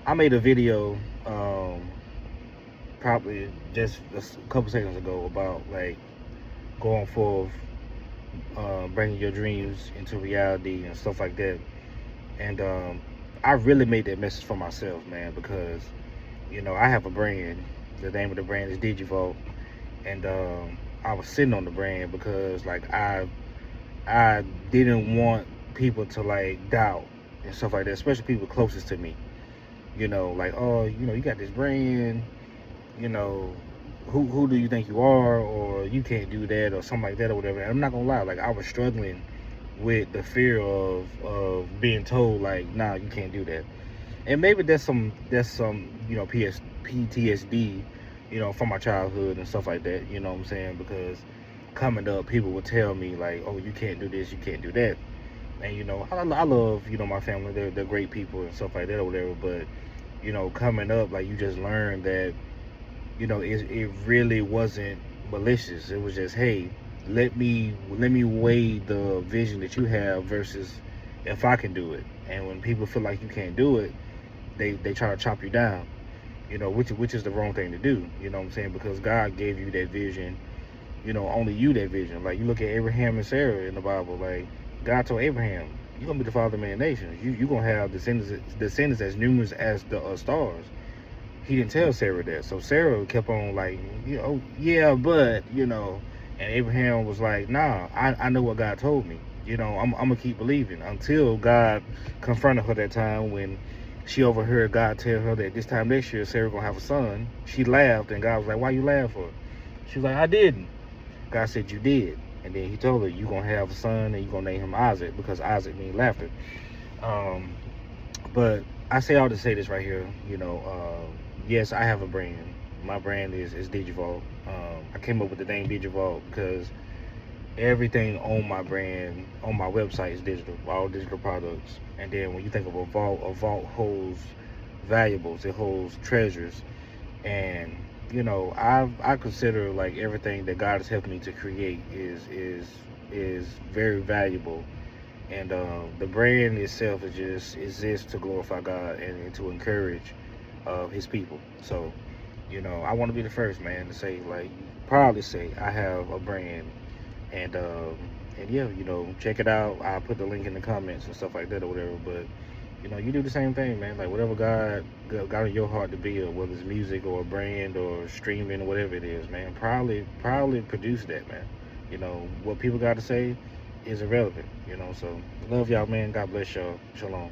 I made a video probably just a couple seconds ago about like going forth, bringing your dreams into reality and stuff like that. And I really made that message for myself, man, because I have a brand. The name of the brand is DigiVault, and I was sitting on the brand because like I didn't want people to like doubt and stuff like that, especially people closest to me. Like, oh, you got this brand, you know, who do you think you are, or you can't do that, or something like that, or whatever. And I'm not gonna lie, like I was struggling with the fear of being told like, nah, you can't do that. And maybe that's some PTSD, from my childhood and stuff like that. You know what I'm saying? Because coming up, people would tell me like, oh, you can't do this, you can't do that. And I love my family. They're great people and stuff like that or whatever. But coming up, like you just learn that it really wasn't malicious. It was just, hey, let me weigh the vision that you have versus if I can do it. And when people feel like you can't do it, they try to chop you down. Which is the wrong thing to do. You know what I'm saying? Because God gave you that vision. Only you that vision. Like you look at Abraham and Sarah in the Bible. Like God told Abraham, you're gonna be the father of many nations. You're gonna have descendants as numerous as the stars. He didn't tell Sarah that. So Sarah kept on like, yeah, but and Abraham was like, nah, I know what God told me. I'm gonna keep believing until God confronted her that time when she overheard God tell her that this time next year Sarah gonna have a son. She laughed and God was like, why you laugh for? She was like, I didn't. God said you did. And then he told her, you gonna have a son and you gonna name him Isaac because Isaac means laughter. Um, but I say all to say this right here. Yes, I have a brand. My brand is DigiVault. I came up with the name DigiVault because everything on my brand, on my website is digital, all digital products. And then when you think of a vault holds valuables, it holds treasures. And I consider like everything that God has helped me to create is very valuable. And the brand itself is just exists to glorify God and to encourage His people. So I want to be the first man to say like proudly say I have a brand. And yeah, check it out. I'll put the link in the comments and stuff like that or whatever. But you do the same thing, man. Like whatever God got in your heart to build, whether it's music or a brand or streaming or whatever it is, man. Proudly produce that, man. What people got to say is irrelevant. So love y'all, man. God bless y'all. Shalom.